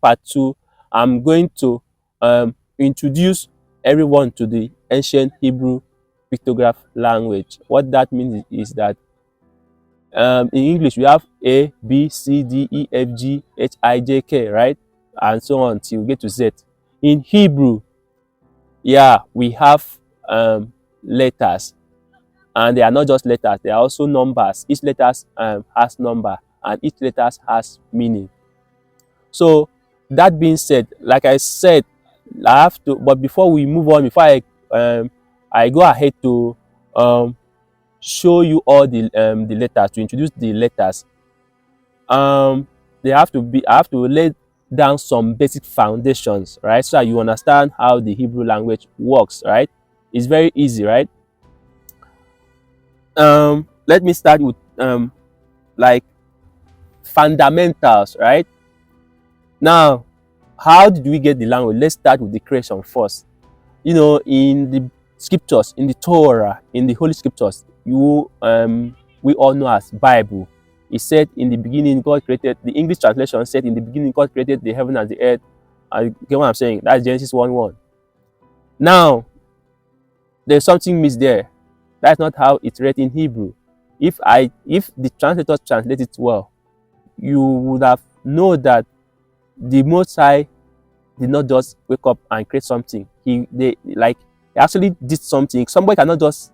part 2, I'm going to introduce everyone to the ancient Hebrew pictograph language. What that means is that in English we have A, B, C, D, E, F, G, H, I, J, K, right? And so on till we get to Z. In Hebrew, yeah, we have letters, and they are not just letters, they are also numbers. Each letter has number, and each letter has meaning. So that being said, like I said, I have to, but before we move on, before I go ahead to show you all the letters, to introduce the letters, they have to be I have to lay down some basic foundations, right, so that you understand how the Hebrew language works, right? It's very easy, right? Let me start with like fundamentals, right? Now, how did we get the language? Let's start with the creation first. You know, in the scriptures, in the Torah, in the Holy Scriptures, we all know as Bible. It said in the beginning God created. The English translation said in the beginning God created the heaven and the earth. I get what I'm saying? That's Genesis 1:1. Now, there's something missed there. That's not how it's read in Hebrew. If the translators translate it well, you would have known that the Most High did not just wake up and create something. He actually did something. Somebody cannot just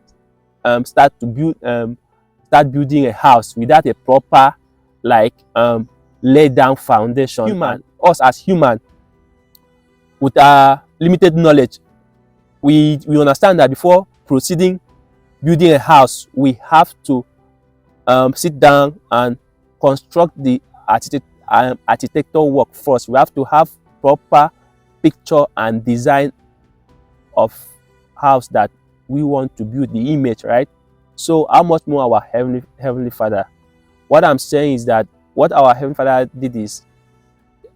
start building a house without a proper lay down foundation. Us as human, with our limited knowledge, we understand that before proceeding building a house, we have to sit down and construct the architectural work first. We have to have proper picture and design of house that we want to build, the image, right? So how much more our heavenly Father? What I'm saying is that what our heavenly Father did is,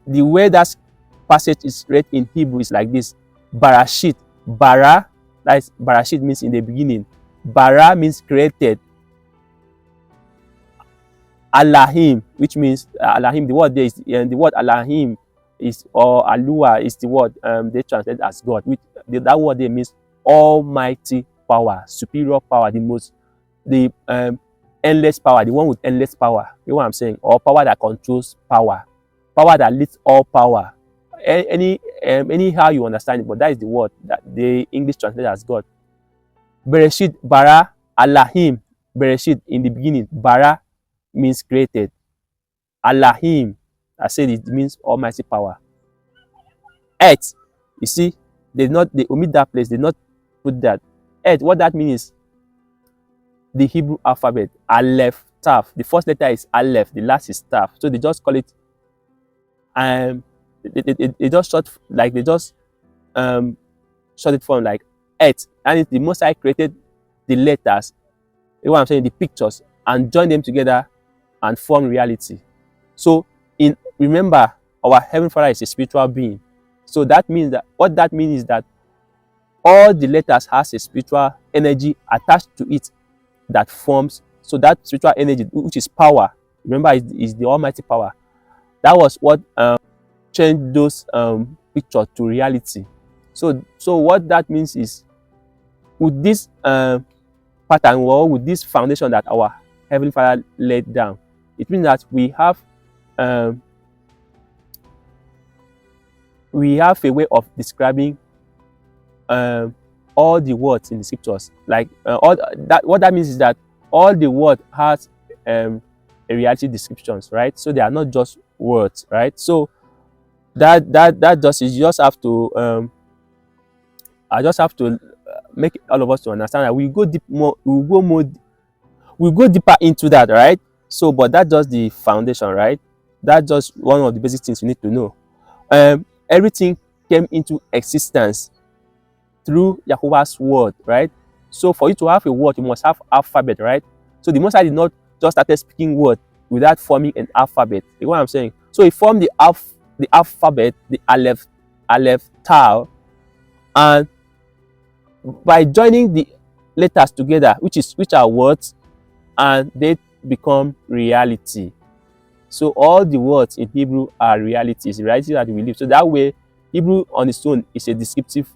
the way that passage is read in Hebrew is like this: Barashit. Bara, that is, Barashit means in the beginning. Bara means created. Allahim, which means Allahim, the word there is, the word Allahim is, or Alua is the word they translate as God. That word there means almighty power, superior power, the endless power, the one with endless power. You know what I'm saying? Or power that controls power, power that leads all power. Anyhow you understand it, but that is the word that the English translate as God. Bereshit, bara, Allahim. Bereshit, in the beginning. Bara means created. Allahim, I said, it means almighty power. Earth, you see, they omit that place, they not put that. Earth, what that means is the Hebrew alphabet, Aleph, Taf. The first letter is Aleph, the last is Taf. So they just call it they just short it from like Earth. And the Most High created the letters, you know what I'm saying, the pictures, and join them together and form reality. So remember, our Heavenly Father is a spiritual being. So that means that what that means is that all the letters has a spiritual energy attached to it that forms. So that spiritual energy, which is power, remember, is the almighty power. That was what changed those pictures to reality. So what that means is, with this pattern, or with this foundation that our Heavenly Father laid down, it means that we have a way of describing all the words in the scriptures. Like what that means is that all the word has a reality descriptions, right? So they are not just words, right? So that just is, you just have to I just have to make all of us to understand that we go deeper into that, right? So, but that's just the foundation, right? That's just one of the basic things you need to know. Everything came into existence through Yahuwah's word, right? So for you to have a word, you must have alphabet, right? So the Most High did not just start speaking word without forming an alphabet. You know what I'm saying? So he formed the alphabet, the Aleph, Tau, and by joining the letters together, which are words, and they become reality. So all the words in Hebrew are realities that we live. So that way, Hebrew on its own is a descriptive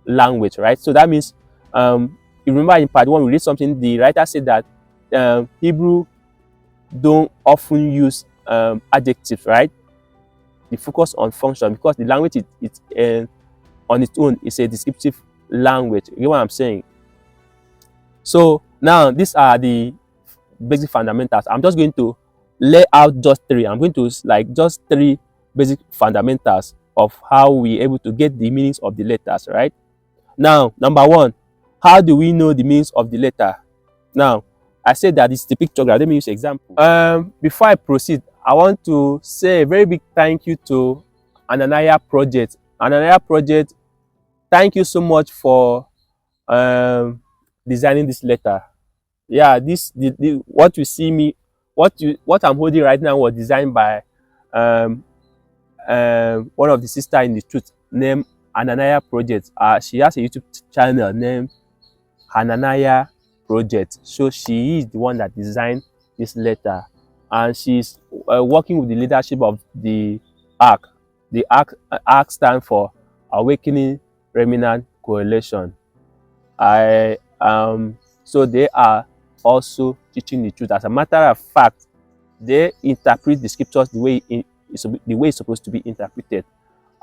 language, right? So that means, you remember in part one we read something. The writer said that Hebrew don't often use adjectives, right? They focus on function because the language on its own is a descriptive language. You know what I'm saying? So now these are the basic fundamentals. I'm just going to lay out just three. I'm going to like just three basic fundamentals of how we able to get the meanings of the letters, right? Now, number one, how do we know the meanings of the letter? Now, I said that it's the pictograph. Let me use an example. Before I proceed, I want to say a very big thank you to Ananaya Project. Ananaya Project, thank you so much for designing this letter. Yeah, what you see me, what I'm holding right now was designed by um, one of the sister in the truth named Ananaya Project. She has a YouTube channel named Ananaya Project. So she is the one that designed this letter, and she's working with the leadership of the ARC. The ARC stands for Awakening Remnant Coalition. So they are also teaching the truth. As a matter of fact, they interpret the scriptures the way it's supposed to be interpreted.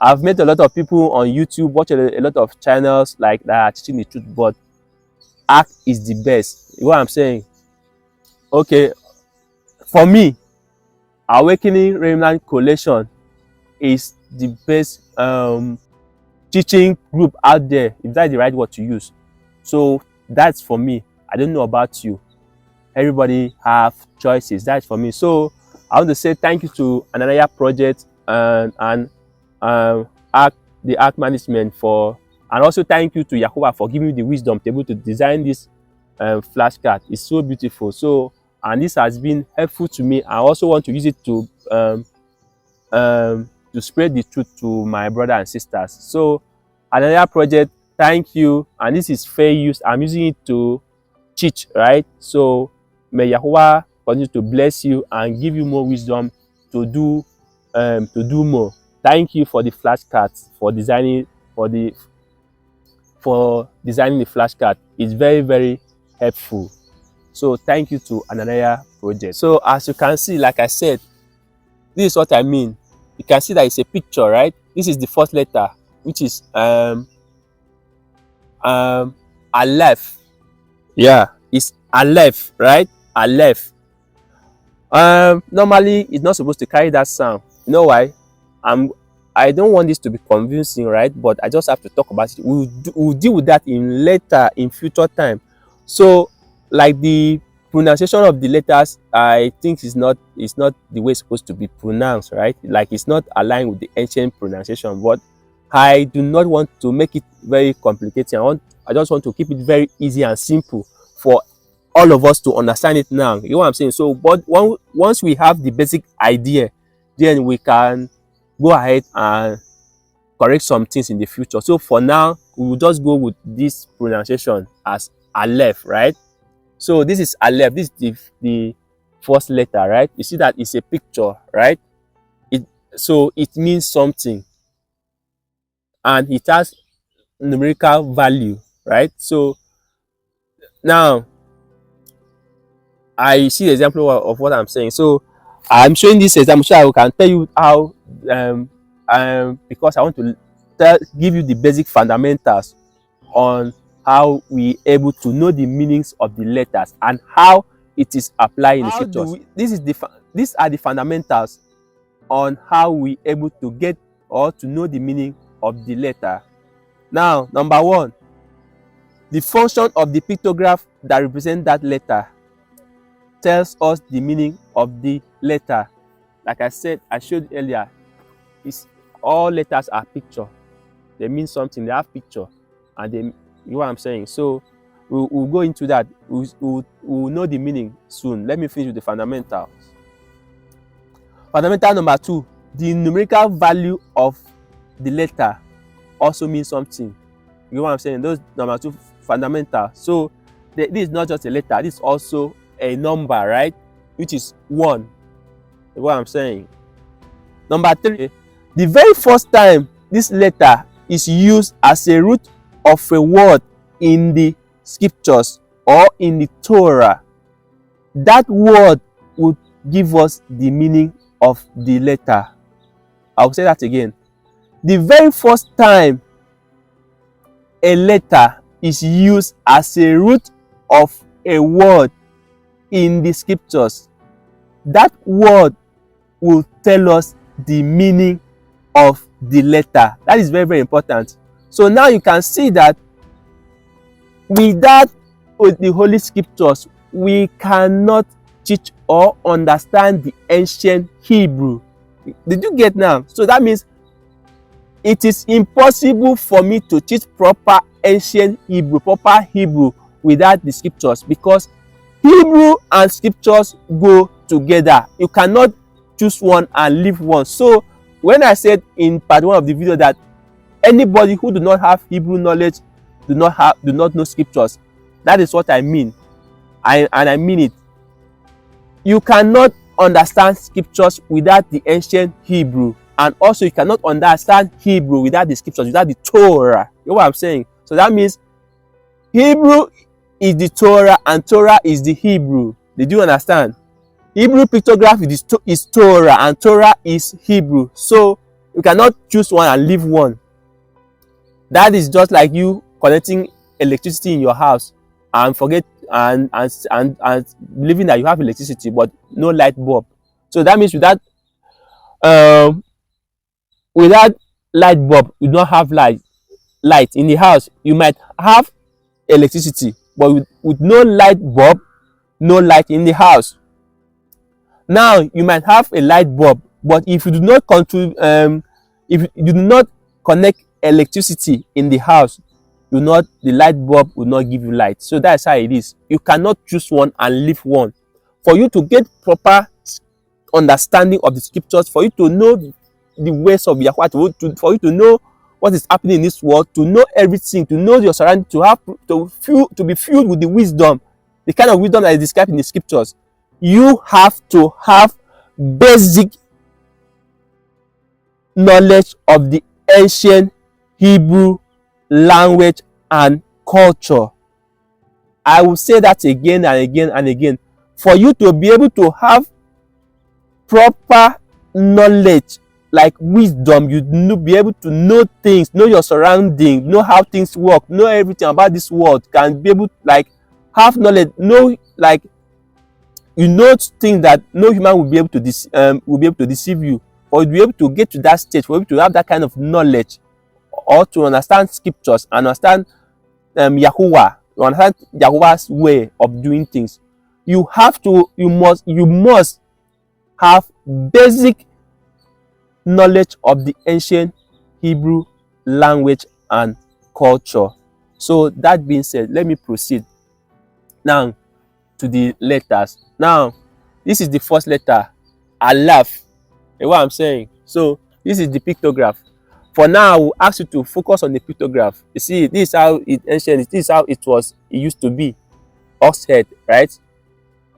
I've met a lot of people on YouTube, watch a lot of channels like that are teaching the truth, but ARC is the best. You know what I'm saying? Okay, for me, Awakening Remnant Coalition is the best teaching group out there, if that's the right word to use. So that's for me. I don't know about you. Everybody have choices. That's for me. So I want to say thank you to Ananaya Project and ARC, the ARC management and also thank you to Yahuwah for giving me the wisdom to be able to design this flashcard. It's so beautiful. So, and this has been helpful to me. I also want to use it to spread the truth to my brother and sisters. So Ananaya Project, thank you. And this is fair use. I'm using it to teach, right? So may Yahuwah continue to bless you and give you more wisdom to do more. Thank you for the flashcards, for designing the flashcard. It's very, very helpful. So thank you to Ananaya Project. So as you can see, like I said, this is what I mean. You can see that it's a picture, right? This is the first letter, which is Aleph. Yeah, it's Aleph, right? Aleph. Normally it's not supposed to carry that sound. You know why? I don't want this to be convincing, right? But I just have to talk about it. We'll deal with that in future time. So like the pronunciation of the letters, I think is not the way it's supposed to be pronounced, right? Like it's not aligned with the ancient pronunciation. But I do not want to make it very complicated. I just want to keep it very easy and simple for all of us to understand it now. You know what I'm saying? So, but once we have the basic idea, then we can go ahead and correct some things in the future. So for now, we will just go with this pronunciation as Aleph, right? So this is Aleph. This is the first letter, right? You see that it's a picture, right? So it means something, and it has numerical value, right? So now I see the example of what I'm saying. So I'm showing this example so I can tell you how because I want to give you the basic fundamentals on how we able to know the meanings of the letters and how it is applied in the scriptures. These are the fundamentals on how we able to get or to know the meaning of the letter. Now, number one, the function of the pictograph that represent that letter tells us the meaning of the letter. Like I said, I showed earlier, all letters are picture. They mean something. They have picture, and you know what I'm saying. So we'll go into that. We'll know the meaning soon. Let me finish with the fundamentals. Fundamental number two: the numerical value of the letter also means something. You know what I'm saying? Those number two fundamental. So this is not just a letter. This is also a number, right? Which is 1. Is what I'm saying. Number 3, the very first time this letter is used as a root of a word in the scriptures or in the Torah, that word would give us the meaning of the letter. I'll say that again. The very first time a letter is used as a root of a word in the scriptures, that word will tell us the meaning of the letter. That is very, very important. So now you can see that without the Holy Scriptures, we cannot teach or understand the ancient Hebrew. Did you get now? So that means it is impossible for me to teach proper ancient Hebrew, proper Hebrew without the scriptures, because Hebrew and scriptures go together. You cannot choose one and leave one. So when I said in part 1 of the video that anybody who do not have Hebrew knowledge do not know scriptures, that is what I mean. And I mean it. You cannot understand scriptures without the ancient Hebrew, and also you cannot understand Hebrew without the scriptures, without the Torah. You know what I'm saying? So that means Hebrew is the Torah and Torah is the Hebrew. Did you understand? Hebrew pictograph is Torah and Torah is Hebrew. So you cannot choose one and leave one. That is just like you connecting electricity in your house and forget and believing that you have electricity but no light bulb. So that means without light bulb, you don't have light in the house. You might have electricity, but with no light bulb, no light in the house. Now you might have a light bulb, but if you do not if you do not connect electricity in the house, the light bulb will not give you light. So that's how it is. You cannot choose one and leave one. For you to get proper understanding of the scriptures, for you to know the ways of Yahweh, for you to know what is happening in this world, to know everything, to know your surroundings, to be filled with the wisdom, the kind of wisdom that is described in the scriptures, you have to have basic knowledge of the ancient Hebrew language and culture. I will say that again and again and again. For you to be able to have proper knowledge, like wisdom, you need to be able to know things, know your surroundings, know how things work, know everything about this world, can be able to have knowledge, know you know things that no human will be able to deceive you. For you to be able to get to that stage, for you to have that kind of knowledge, or to understand scriptures, understand Yahuwah, to understand Yahuwah's way of doing things, you must have basic knowledge of the ancient Hebrew language and culture. So that being said, let me proceed now to the letters. Now, this is the first letter, Aleph. You know what I'm saying? So this is the pictograph. For now, I will ask you to focus on the pictograph. You see, this is how this is how it used to be. Ox head, right?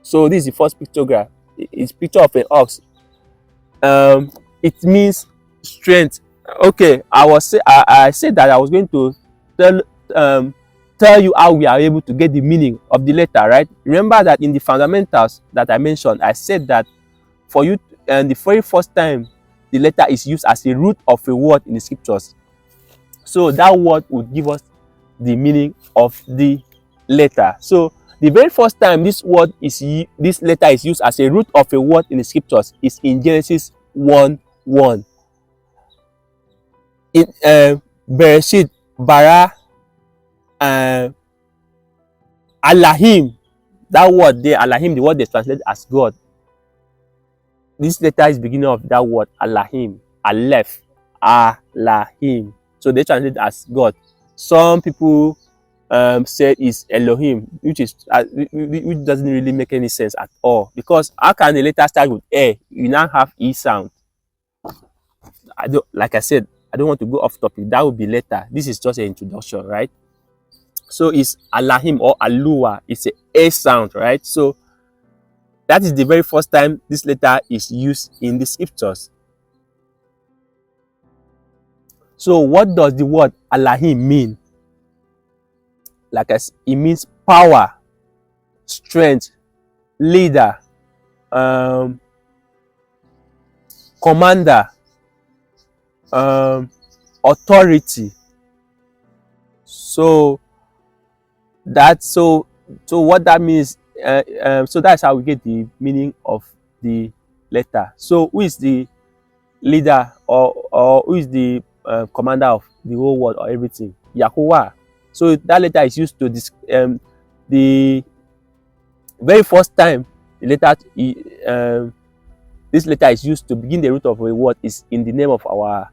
So this is the first pictograph. It's picture of an ox. It means strength. Okay, I said that I was going to tell you how we are able to get the meaning of the letter, right? Remember that in the fundamentals that I mentioned, I said that for you, the very first time the letter is used as a root of a word in the scriptures, so that word would give us the meaning of the letter. So the very first time this letter is used as a root of a word in the scriptures is in Genesis 1:1. In Bereshit bara Elohim, that word there, Elohim, the word they translate as God. This letter is beginning of that word, Elohim, Aleph, Elohim. So they translate as God. Some people say it's Elohim, which doesn't really make any sense at all. Because how can the letter start with A? You now have E sound. Like I said, I don't want to go off topic. That would be later. This is just an introduction, right? So it's Elohim or Alua. It's a sound, right? So That is the very first time this letter is used in the scriptures. So what does the word Elohim mean? Like I said, it means power, strength, leader, um, commander, um, authority. So that so what that means, so that's how we get the meaning of the letter. So who is the leader, or who is the commander of the whole world or everything? Yahuwah. So that letter is used to this, the very first time the letter, this letter is used to begin the root of a word is in the name of our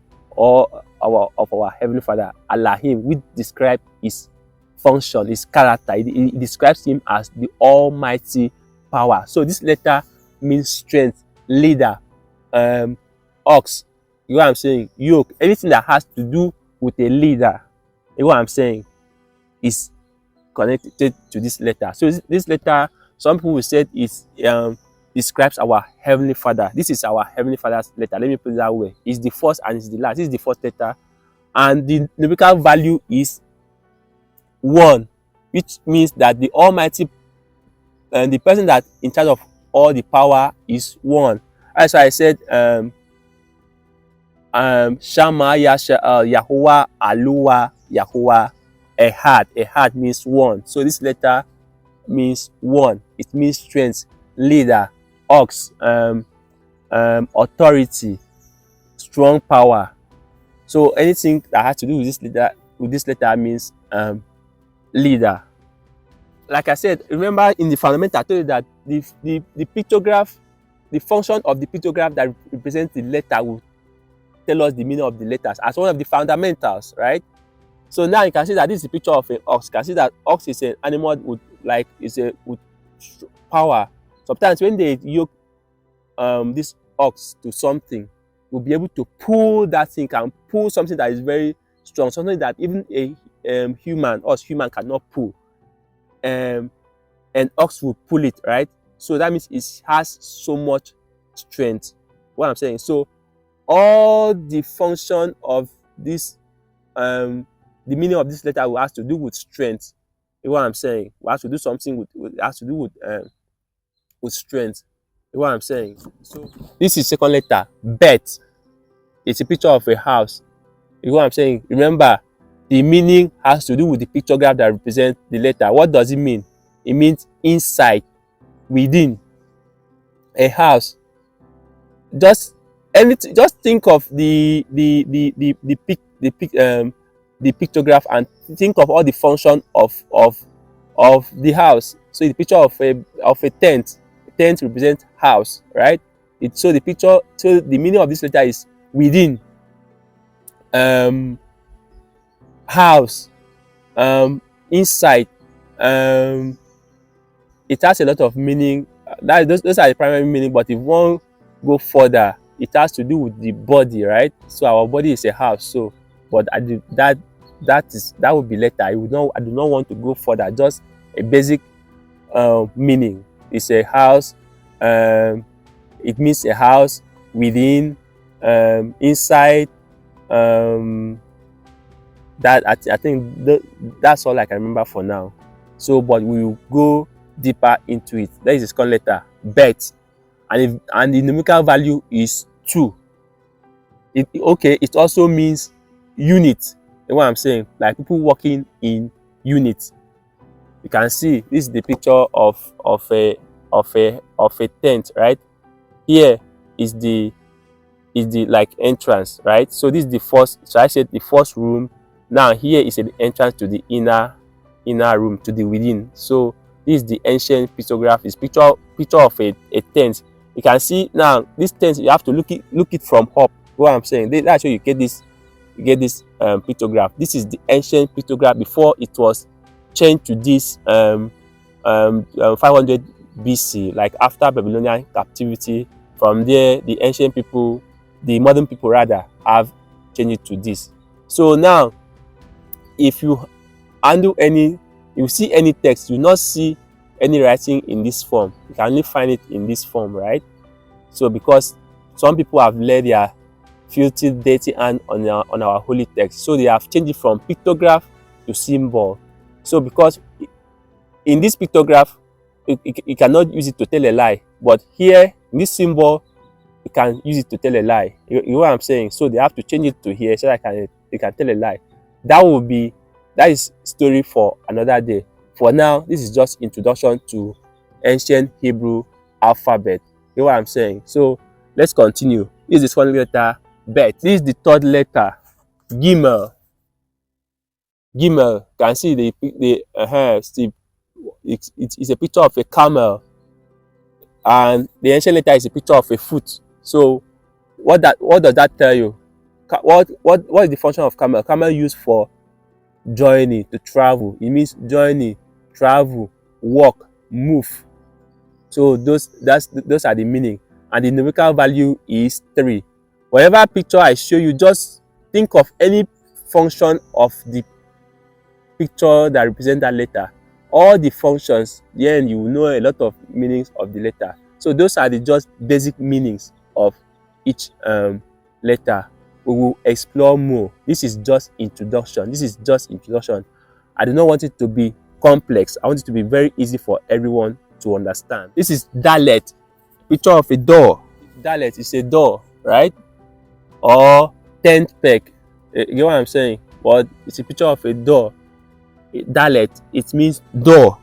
Heavenly Father, Elohim, which describe his function, his character. It describes him as the Almighty power. So this letter means strength, leader, ox. You know what I'm saying? Yoke. Anything that has to do with a leader, you know what I'm saying, is connected to this letter. So this letter, some people said it describes our Heavenly Father. This is our Heavenly Father's letter. Let me put it that way. It's the first and it's the last. This is the first letter, and the numerical value is 1, which means that the Almighty and the person that in charge of all the power is 1. That's why I said Shama Yahuwah Aluwa Yahuwah Ehad. Ehad means 1. So this letter means 1. It means strength, leader, ox, authority, strong power. So anything that has to do with this letter means leader. Like I said, remember in the fundamental I told you that the pictograph, the function of the pictograph that represents the letter will tell us the meaning of the letters as one of the fundamentals, right? So now you can see that this is a picture of an ox. You can see that ox is an animal with with power. Sometimes when they yoke this ox to something, will be able to pull that thing, can pull something that is very strong, something that even a human cannot pull. And ox will pull it, right? So that means it has so much strength. What I'm saying. So all the function of this, the meaning of this letter will have to do with strength. You know what I'm saying? We have to do something with has to do with strength. You know what I'm saying? So this is second letter, bet. It's a picture of a house. You know what I'm saying? Remember, the meaning has to do with the pictograph that represents the letter. What does it mean? It means inside, within, a house. Just anything. Just think of the pictograph and think of all the function of the house. So the picture of a tent. Tent represents house, right? So the meaning of this letter is within, house, inside. It has a lot of meaning. Those are the primary meaning, but if one go further, it has to do with the body, right? So our body is a house. So, but that would be later. I do not want to go further. Just a basic meaning. It's a house. It means a house within, inside. That I think that's all I can remember for now. So, but we will go deeper into it. That is the second letter, bet, and the numerical value is 2. It also means unit. You know what I'm saying? Like people working in units. You can see this is the picture of a tent, right? Here is the like entrance, right? So this is the first. So I said the first room. Now here is the entrance to the inner room, to the within. So this is the ancient pictograph. It's picture of a tent. You can see now this tent. You have to look it from up. What I'm saying, that's where you get this pictograph. This is the ancient pictograph before it was changed to this 500 BC, like after Babylonian captivity. From there, the ancient people, the modern people rather, have changed it to this. So now, if you see any text, you not see any writing in this form. You can only find it in this form, right? So because some people have laid their filthy, dirty hand on our holy text, so they have changed it from pictograph to symbol. So because in this pictograph, you cannot use it to tell a lie, but here in this symbol, you can use it to tell a lie. You know what I'm saying? So they have to change it to here so that they can tell a lie. That is story for another day. For now, this is just introduction to ancient Hebrew alphabet. You know what I'm saying? So let's continue. This is one letter, bet. This is the third letter, gimel. Gimel. Can see it's a picture of a camel, and the ancient letter is a picture of a foot. So what does that tell you? What is the function of camel? Camel used for journey, to travel. It means journey, travel, walk, move. So those are the meaning, and the numerical value is 3. Whatever picture I show you, just think of any function of the picture that represent that letter. All the functions, then you will know a lot of meanings of the letter. So those are the just basic meanings of each letter. We will explore more. This is just introduction. I do not want it to be complex. I want it to be very easy for everyone to understand. This is dalet, picture of a door. Dalet is a door, right? Or tent peg. You know what I'm saying? But it's a picture of a door. Dalet, it means door.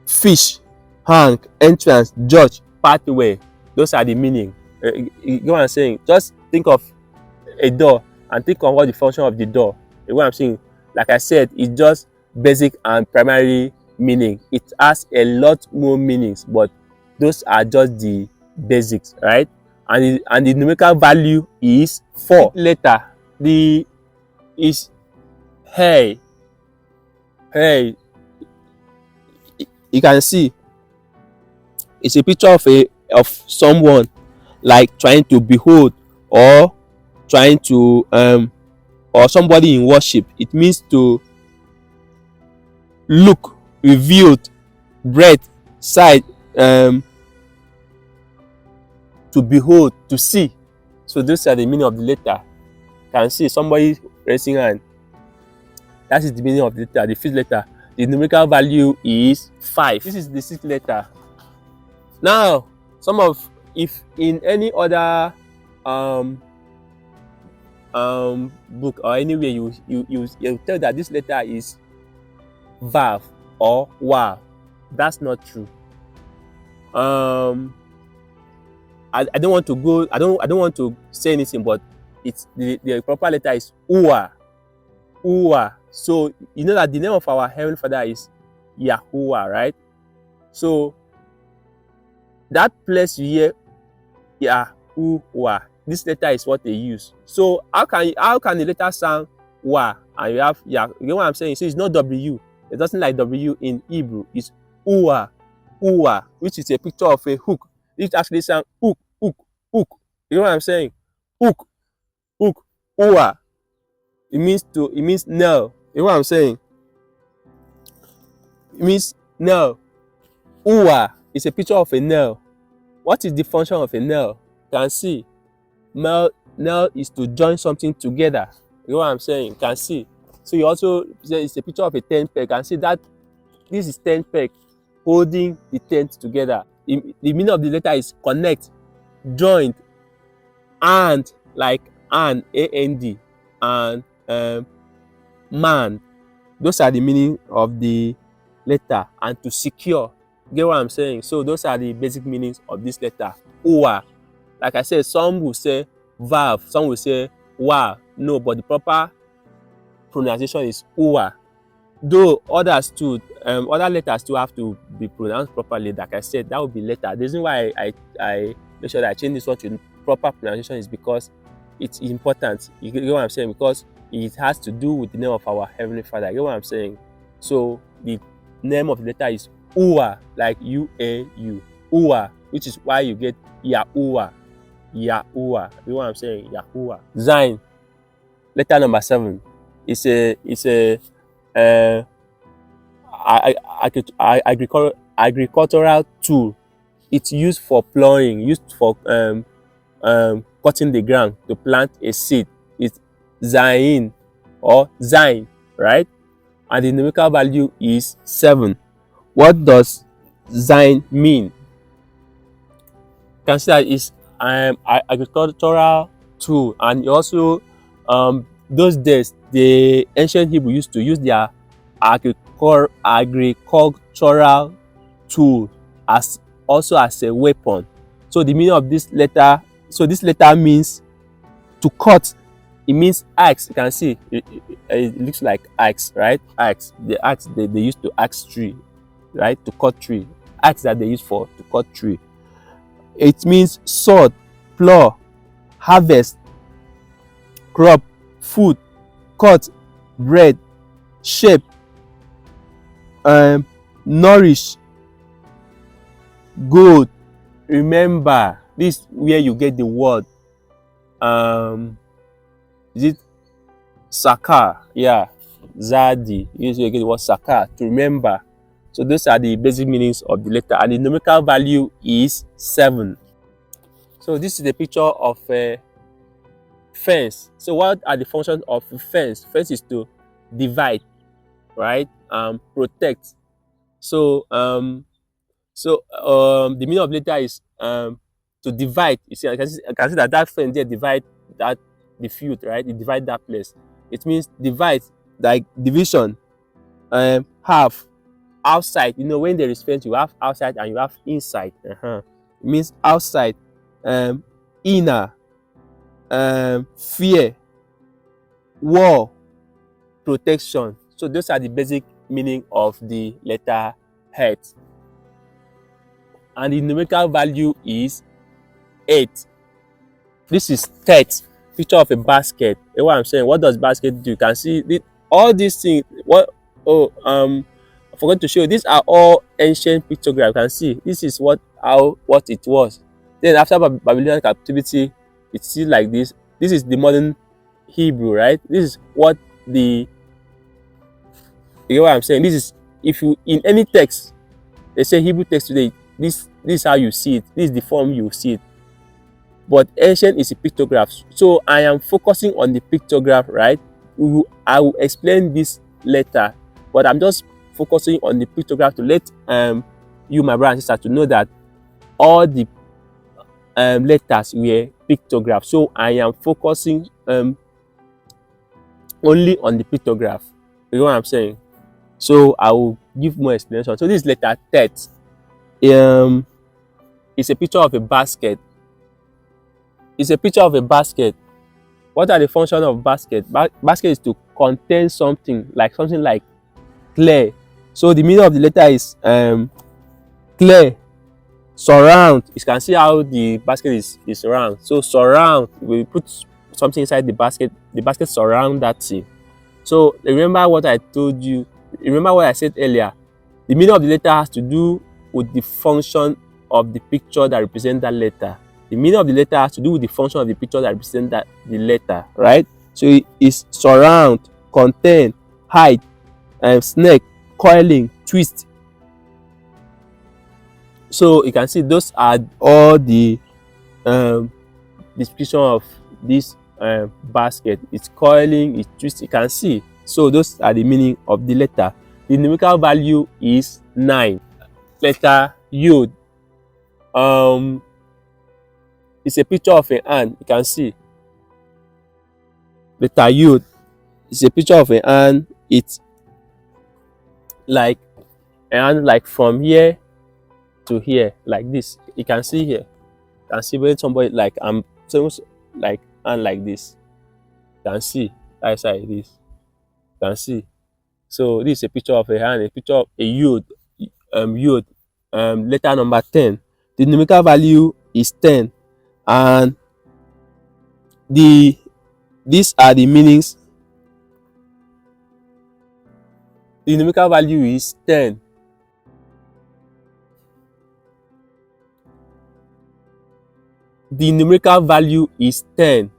Fish, hang, entrance, judge, pathway. Those are the meaning. You know what I'm saying? Just think of a door and think of what the function of the door. You know what I'm saying? Like I said, it's just basic and primary meaning. It has a lot more meanings, but those are just the basics, right? And the numerical value is 4. Letter, the is hey. You can see it's a picture of someone like trying to behold, or trying to or somebody in worship. It means to look, revealed, breadth, side, to behold, to see. So those are the meaning of the letter. You can see somebody raising hand. That is the meaning of the letter, the 5th letter. The numerical value is 5. This is the 6th letter. Now, if in any other book or anywhere you tell that this letter is vav or wa, that's not true. I don't want to go. I don't want to say anything, but it's the proper letter is ua. So you know that the name of our Heavenly Father is Yahuwah, right? So that place you hear Yahuwah, this letter is what they use. So how can the letter sound wa and you have ya? You know what I'm saying? So it's not W. It doesn't like W in Hebrew. It's ua, which is a picture of a hook. It actually sounds hook. You know what I'm saying? Hook, ua. It means nail. You know what I'm saying? It means nail. Ua is a picture of a nail. What is the function of a nail? You can see. Nail is to join something together. You know what I'm saying? You can see. So you also it's a picture of a tent peg. You can see that this is tent peg holding the tent together. The meaning of the letter is connect, joint, and like and A-N-D, and man. Those are the meaning of the letter. And to secure. Get what I'm saying? So those are the basic meanings of this letter. Ua. Like I said, some will say vav, some will say wa. No, but the proper pronunciation is ua. Though others too, other letters too have to be pronounced properly. Like I said, that would be letter. The reason why I make sure that I change this one to proper pronunciation is because it's important. You get what I'm saying? Because it has to do with the name of our Heavenly Father. You get what I'm saying? So the name of the letter is Ua, like U-A-U. Ua, which is why you get Yahuwah. You know what I'm saying? Yahuwah. Zain, letter number 7. It's a agricultural tool. It's used for plowing, used for cutting the ground to plant a seed. It's zain or zain, right? And the numerical value is 7. What does zain mean? Can see that it's agricultural tool, and also those days the ancient Hebrew used to use their agricultural tool as also as a weapon. So the meaning of this letter, so this letter means to cut. It means axe. You can see it looks like axe, right? Axe, the axe they used to axe tree, right? To cut tree. Axe that they use for to cut tree. It means sword, plow, harvest, crop, food, cut, bread, shape, nourish, gold. Remember, this is where you get the word is it Saka? Yeah, Zadi. You get the word Saka to remember. So those are the basic meanings of the letter, and the numerical value is 7. So this is the picture of a fence. So what are the functions of a fence? Fence is to divide, right? Protect. So the meaning of letter is to divide. You see, I can see that fence there divide that the field, right? It divide that place. It means divide, like division. Half, outside. You know, when there is fence, you have outside and you have inside. It means outside, inner, fear, war, protection. So those are the basic meaning of the letter H. And the numerical value is 8. This is 30. Picture of a basket. What I'm saying, what does basket do? You can see all these things. What? Oh, I forgot to show you. These are all ancient pictographs. You can see this is what it was. Then after Babylonian captivity, it's still like this. This is the modern Hebrew, right? This is what you know what I'm saying. This is, if you in any text, they say Hebrew text today. This is how you see it. This is the form you see it. But ancient is a pictograph. So I am focusing on the pictograph, right? I will explain this later, but I'm just focusing on the pictograph to let you, my brother and sister, to know that all the letters were pictographs. So I am focusing only on the pictograph. You know what I'm saying? So I will give more explanation. So this letter tet is a picture of a basket. It's a picture of a basket. What are the functions of basket? Basket is to contain something like clay. So the meaning of the letter is clay, surround. You can see how the basket is round. So surround, we put something inside the basket surround that thing. So remember what I told you, remember what I said earlier. The meaning of the letter has to do with the function of the picture that represents that letter. The meaning of the letter has to do with the function of the picture that represents the letter, right? So it is surround, contain, hide, snake, coiling, twist. So you can see those are all the description of this basket. It's coiling, it's twist. You can see. So those are the meaning of the letter. The numerical value is 9. Letter Yod. It's a picture of a hand. You can see. Letter Yod. It's a picture of a hand. It's like a hand, like from here to here, like this. You can see here. You can see when somebody like like hand like this. You can see that's how it is. You can see. So this is a picture of a hand, a picture of a Yod. Yod. Letter number 10. The numerical value is 10, and these are the meanings. The numerical value is 10. The numerical value is 10.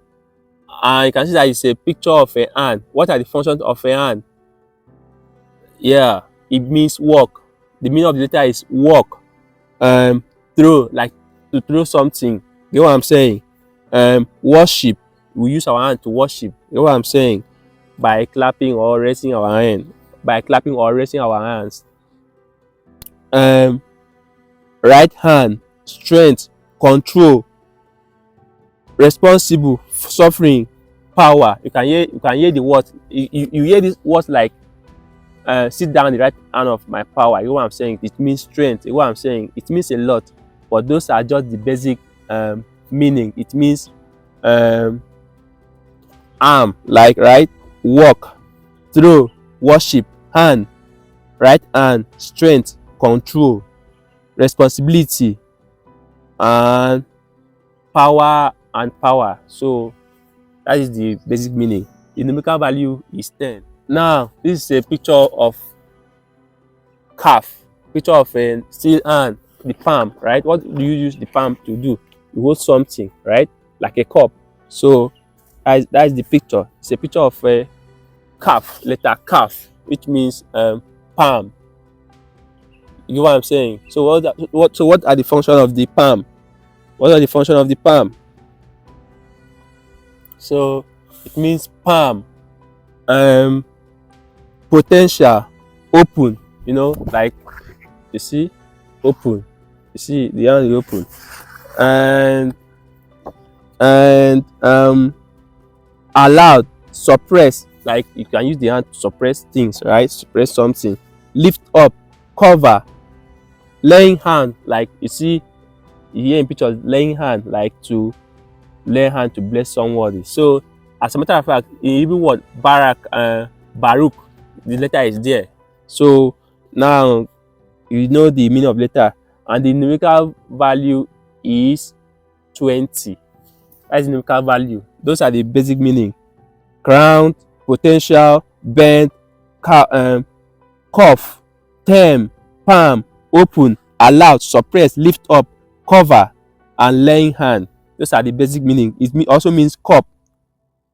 And you can see that it's a picture of a hand. What are the functions of a hand? Yeah, it means walk. The meaning of the letter is walk. Throw, like to throw something. You know what I'm saying? Worship, we use our hand to worship. You know what I'm saying? By clapping or raising our hand. By clapping or raising our hands. Right hand, strength, control, responsible, suffering, power. You can hear the words. You hear these words like sit down the right hand of my power. You know what I'm saying? It means strength. You know what I'm saying? It means a lot. But those are just the basic meaning. It means arm, like right, walk, throw, worship, hand, right hand, strength, control, responsibility, and power. So that is the basic meaning. The numerical value is 10. Now this is a picture of calf, picture of a still hand, the palm, right? What do you use the palm to do? You hold something, right? Like a cup. So that is the picture. It's a picture of a calf, letter calf, which means palm. You know what I'm saying? So what are the function of the palm? What are the function of the palm? So it means palm, potential, open. You know, like you see, open. You see the hand is open, and allowed, suppress. Like you can use the hand to suppress things, right? Suppress something. Lift up, cover, laying hand. Like you see, you hear in pictures, laying hand, like to lay hand to bless somebody. So as a matter of fact, in even word Baruch, the letter is there. So now you know the meaning of letter, and the numerical value is 20. That is the numerical value. Those are the basic meaning. Crown, potential, bend, cough, term, palm, open, allowed, suppress, lift up, cover, and laying hand. Those are the basic meaning. It also means cup.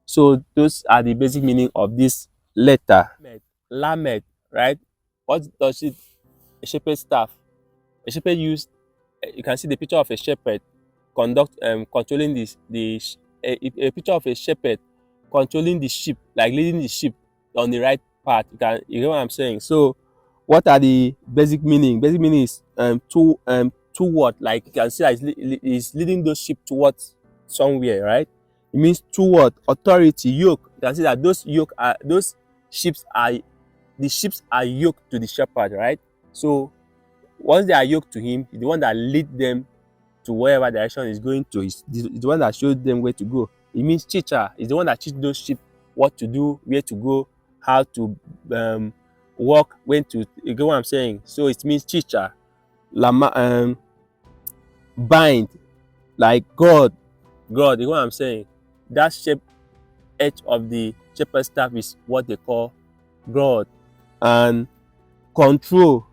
So those are the basic meaning of this letter. Lamed, right? What does it? A shepherd's staff. A shepherd used. You can see the picture of a shepherd controlling a picture of a shepherd controlling the sheep, like leading the sheep on the right path. You know what I'm saying? So what are the basic meaning? Basic meaning is toward, like you can see that is leading those sheep towards somewhere, right? It means toward, authority, yoke. You can see that those sheep are the sheep are yoked to the shepherd, right? So once they are yoked to him, the one that lead them to wherever direction is going to is the one that shows them where to go. It means teacher is the one that teaches those sheep what to do, where to go, how to walk, when to. You get what I'm saying? So it means teacher. Bind, like God. You know what I'm saying? That edge of the shepherd staff is what they call God. And control,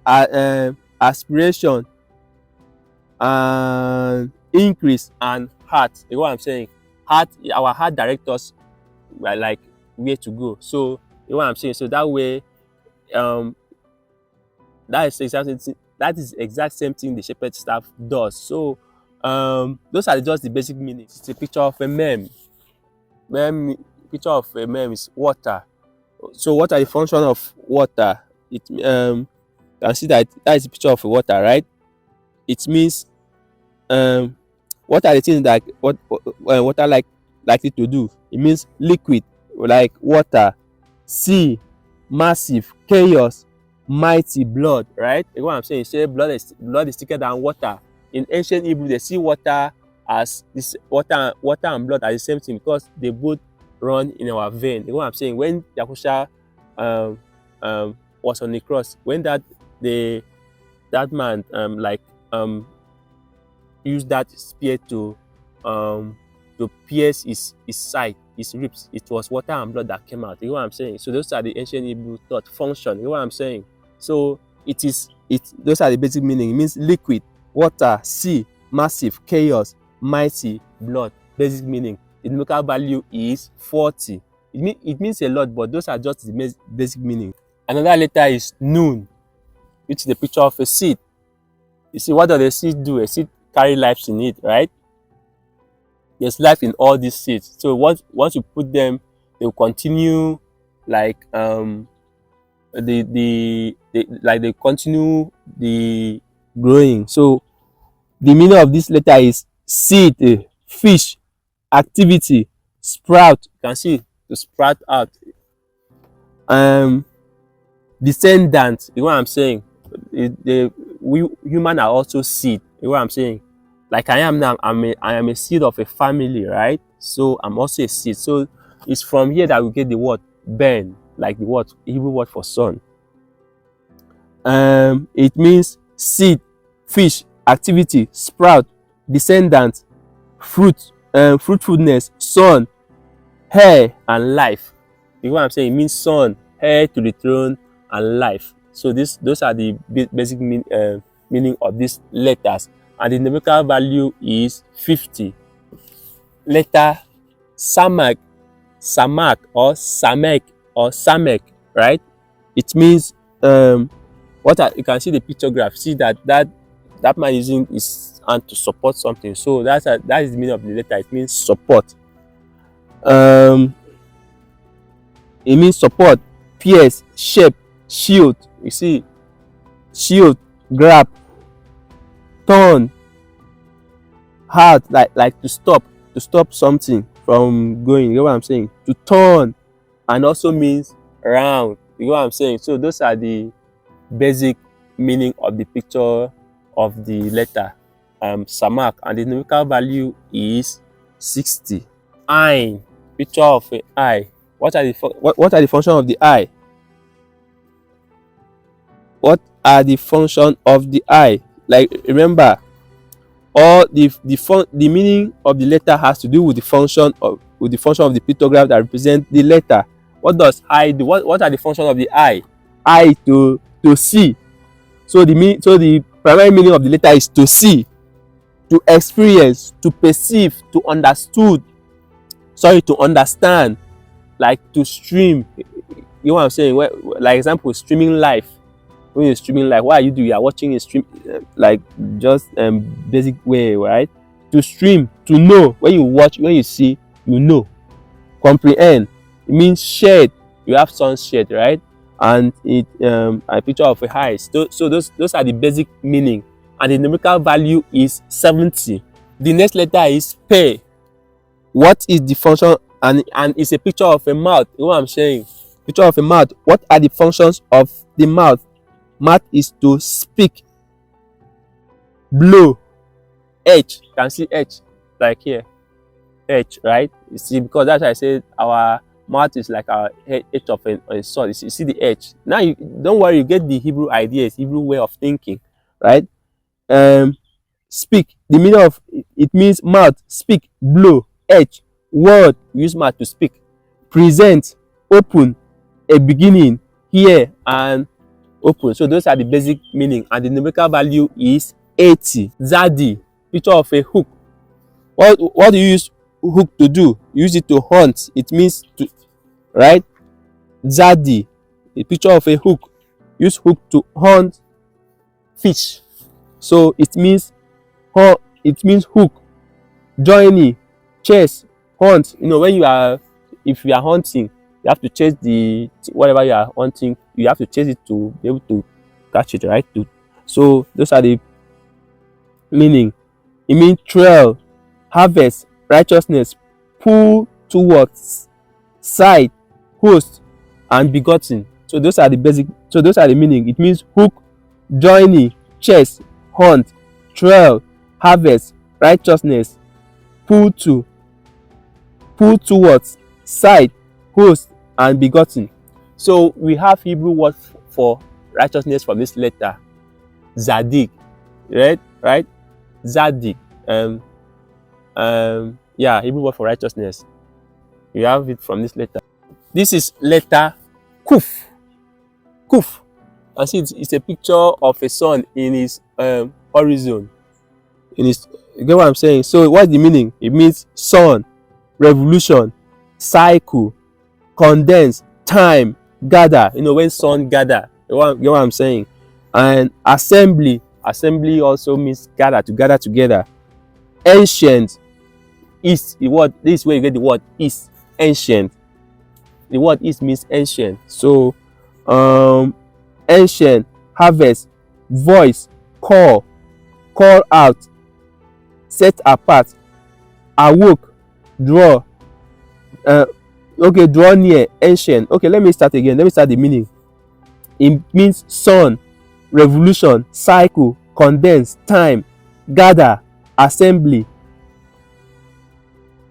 aspiration, and increase, and heart. You know what I'm saying? Our heart directs us like where to go. So you know what I'm saying? So that way, that is exact same thing the shepherd staff does. So those are just the basic meanings. It's a picture of a mem. Picture of a mem is water. So what are the function of water? It can see that is a picture of a water, right? It means what are the things that water likely to do? It means liquid, like water, sea, massive, chaos, mighty, blood, right? You know what I'm saying? Say blood is thicker than water. In ancient Hebrew, they see water as this water and blood are the same thing because they both run in our vein. You know what I'm saying? When Yakusha was on the cross, when that man used that spear to pierce his side, his ribs, it was water and blood that came out. You know what I'm saying? So those are the ancient Hebrew thought function. You know what I'm saying? So those are the basic meaning. It means liquid, water, sea, massive, chaos, mighty, blood. Basic meaning. The numerical value is 40. It means a lot, but those are just the basic meaning. Another letter is Nun, which is the picture of a seed. You see, what does a seed do? A seed carry life in it, right? There's life in all these seeds. So once you put them, they will continue like they continue the growing. So the meaning of this letter is seed, fish, activity, sprout. You can see to sprout out. Descendant. You know what I'm saying? We human are also seed. You know what I'm saying? Like I am now, I am a seed of a family, right? So I'm also a seed. So it's from here that we get the word ben, like the word Hebrew word for son. It means seed, fish, activity, sprout, descendant, fruit, fruitfulness, son, heir, and life. You know what I'm saying? It means son, heir to the throne, and life. So those are the basic meaning of these letters. And the numerical value is 50. Letter Samak, Samak, or Samek, or Samek, right? It means you can see the pictograph. See that man using his hand to support something. So that is the meaning of the letter. It means support. It means support, pierce, shape, shield. You see, shield, grab, turn, hard, like to stop something from going. You know what I'm saying? To turn, and also means round. You know what I'm saying? So those are the basic meaning of the picture of the letter Samak, and the numerical value is 60. Eye, picture of an eye. What are the functions of the eye? What are the functions of the eye? Like, remember, all the meaning of the letter has to do with the function of the pictograph that represent the letter. What does eye do? What are the functions of the eye? Eye to see. So the primary meaning of the letter is to see, to experience, to perceive, to understand, like to stream. You know what I'm saying? Like example, streaming live. When you're streaming live, what you are watching a stream, like just basic way, right? To stream, to know. When you watch, when you see, you know. Comprehend, it means shade. You have sun's shade, right? And it a picture of a eye. So those are the basic meaning, and the numerical value is 70. The next letter is P. What is the function? And it's a picture of a mouth. You know what I'm saying? Picture of a mouth. What are the functions of the mouth? Mouth is to speak, blow, H. You can see H, like here, H, right? You see, because that's why I said our mouth is like our H of a sword. You see the H. Now you don't worry, you get the Hebrew ideas, Hebrew way of thinking, right? Speak. The meaning of it means mouth, speak, blow, H, word. Use mouth to speak. Present, open, a beginning, hear, and open. So those are the basic meaning, and the numerical value is 80. Zadi, picture of a hook. What do you use hook to do? Use it to hunt. It means to, right? Zadi, a picture of a hook. Use hook to hunt fish. So it means hook. Journey, chase, hunt. You know, if you are hunting, you have to chase whatever you are hunting. You have to chase it to be able to catch it, right? So those are the meaning. It means trail, harvest, righteousness, pull towards, side, host, and begotten. So those are the meaning. It means hook, journey, chase, hunt, trail, harvest, righteousness, pull towards, side, host, and begotten. So we have Hebrew word for righteousness from this letter, Zadik, right? Zadik. Hebrew word for righteousness. You have it from this letter. This is letter Kuf. Kuf. And see, it's a picture of a sun in his horizon. You get what I'm saying? So what's the meaning? It means sun, revolution, cycle, condense, time, gather, when sun gather, you know what I'm saying. And assembly, assembly also means gather, to gather together. Ancient is the word, this is where you get the word is, ancient. The word is means ancient. So um ancient, harvest, voice, call, call out, set apart, awoke, draw, uh, okay, draw near, ancient. Okay, let me start again, let me start the meaning. It means sun, revolution, cycle, condense, time, gather, assembly,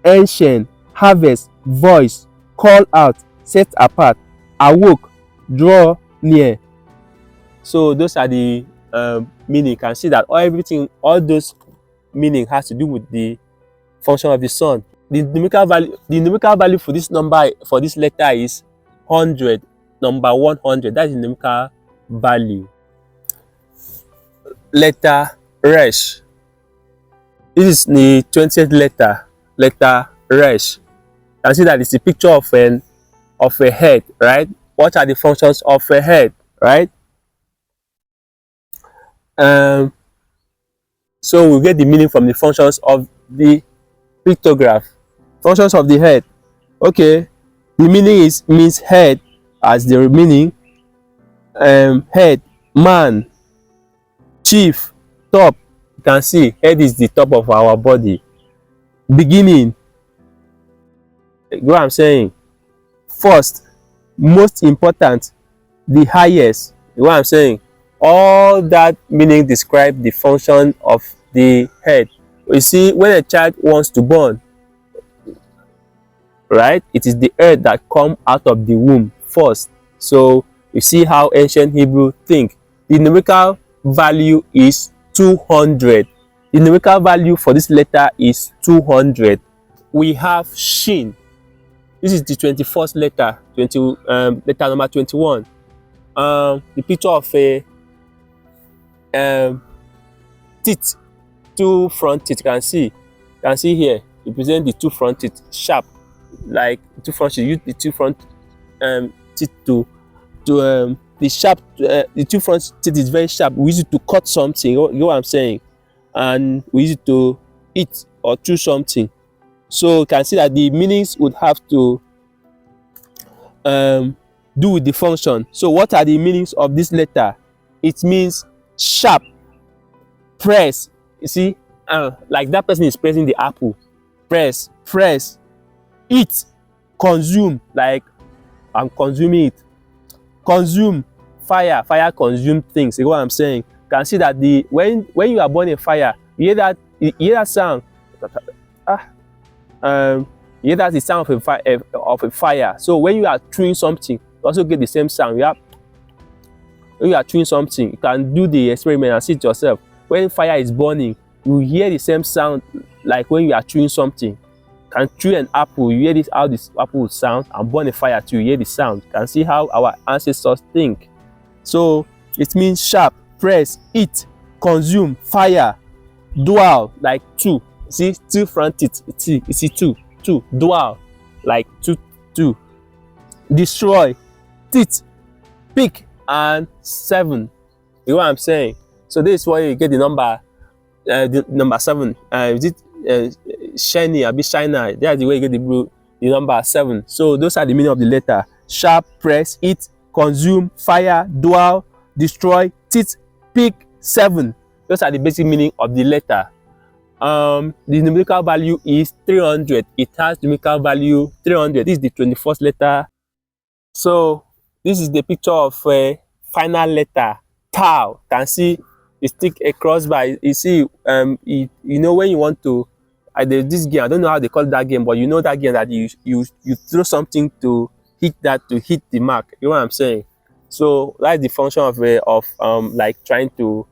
ancient, harvest, voice, call out, set apart, awoke, draw near. So those are the meaning. You can see that all those meaning has to do with the function of the sun. The numerical value for this number, for this letter, is 100. Number 100. That is the numerical value. Letter resh. This is the 20th letter. Letter resh. You can see that it's a picture of a head, right? What are the functions of a head, right? Um, so we get the meaning from the functions of the pictograph. Functions of the head. Okay, the meaning means head, as the meaning. Head, man, chief, top. You can see head is the top of our body. Beginning, what I'm saying. First, most important, the highest. What I'm saying. All that meaning describe the function of the head. You see, when a child wants to born, right, it is the earth that come out of the womb first. So you see how ancient Hebrew think. The numerical value is 200. The numerical value for this letter is 200. We have shin. This is the 21st letter, letter number 21. The picture of a teeth, two front teeth. You can see here, you present the two front teeth sharp, like two front teeth. Use the two front teeth to the sharp. The two front teeth is very sharp. We use it to cut something. You know what I'm saying? And we use it to eat or chew something. So you can see that the meanings would have to do with the function. So what are the meanings of this letter? It means sharp, press. You see, like that person is pressing the apple. Press, eat, consume, like I'm consuming it. Consume, fire consume things. You know what I'm saying? You can see that when you are burning fire, you hear that sound. You hear that the sound of a fire. So when you are chewing something, you also get the same sound. When you are chewing something, you can do the experiment and see it yourself. When fire is burning, you hear the same sound like when you are chewing something. You can chew an apple, you hear how this apple would sound, and burn a fire too, you hear the sound. You can see how our ancestors think. So it means sharp, press, eat, consume, fire, dual, like two. See, two front teeth. You see two, dual, like two. Destroy, teeth, pick, and 7. You know what I'm saying? So this is why you get the number 7. Is it shiny, a bit shiner? That's the way you get the number 7. So those are the meaning of the letter: sharp, press, eat, consume, fire, dual, destroy, teeth, pick, 7. Those are the basic meaning of the letter. The numerical value is 300. It has numerical value 300. This is the 21st letter. So this is the picture of a final letter, tau. Can see you stick a crossbar. You see, you know when you want to, this game, I don't know how they call that game, but you know that game that you throw something to hit the mark. You know what I'm saying? So that's the function of like trying to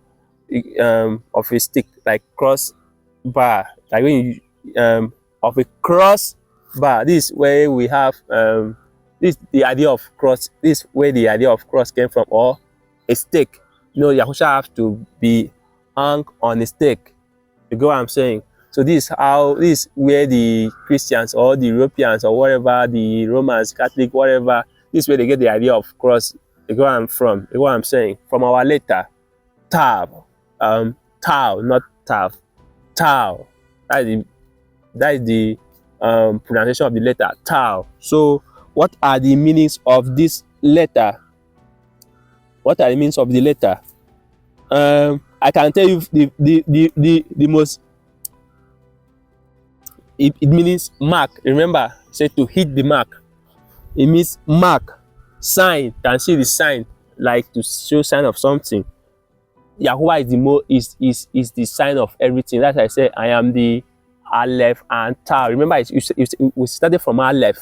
of a stick, like cross bar, like when you of a cross bar. This is where we have the idea of cross. This is where the idea of cross came from, or a stake. You know, Yahusha have to be hung on a stake. You get what I'm saying? So this is where the Christians or the Europeans or whatever, the Romans, Catholic, whatever, This is where they get the idea of cross. They go I'm from. They go I'm saying from our letter tau, tau, not tav, tau. That is the pronunciation of the letter tau. So what are the meanings of this letter? What are the meanings of the letter? I can tell you the most. It means mark. Remember, say to hit the mark. It means mark, sign. Can see the sign, like to show sign of something. Yahuwah is the sign of everything. That's why I say I am the Aleph and Tau. Remember, we started from Aleph,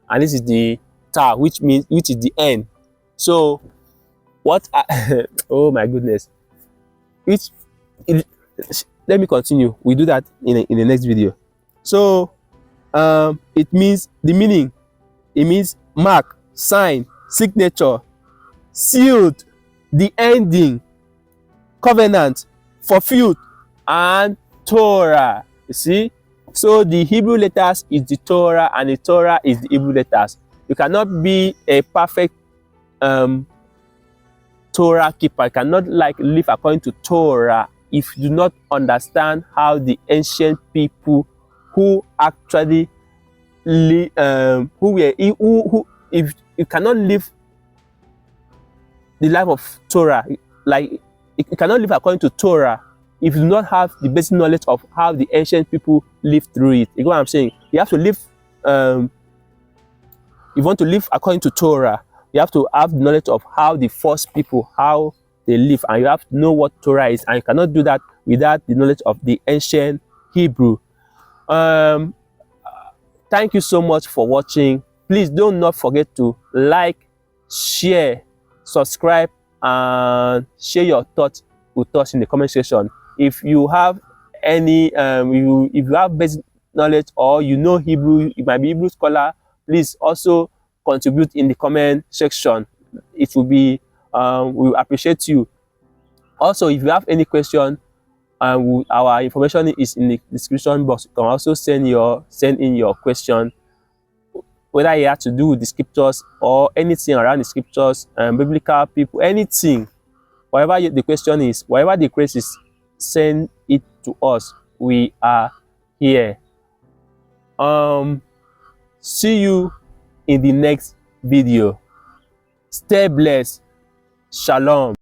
and this is the Tau, which is the end. So, oh my goodness, let me continue. We do that in the next video. So, it means the meaning. It means mark, sign, signature, sealed, the ending, covenant, fulfilled, and Torah. You see, so the Hebrew letters is the Torah, and the Torah is the Hebrew letters. You cannot be a perfect Torah keeper. You cannot live according to Torah if you do not understand how the ancient people who actually if you cannot live the life of Torah, like you cannot live according to Torah if you do not have the basic knowledge of how the ancient people lived through it. You know what I'm saying? You have to live, if you want to live according to Torah, you have to have knowledge of how the first people, how they live, and you have to know what Torah is, and you cannot do that without the knowledge of the ancient Hebrew. Thank you so much for watching. Please do not forget to like, share, subscribe, and share your thoughts with us in the comment section. If you have any, if you have basic knowledge or you know Hebrew, you might be Hebrew scholar, please also contribute in the comment section. It will be, we will appreciate you. Also, if you have any question, our information is in the description box. You can also send in your question, whether it has to do with the scriptures or anything around the scriptures, biblical people, anything. Whatever the question is, whatever the request is, send it to us. We are here. See you in the next video. Stay blessed. Shalom.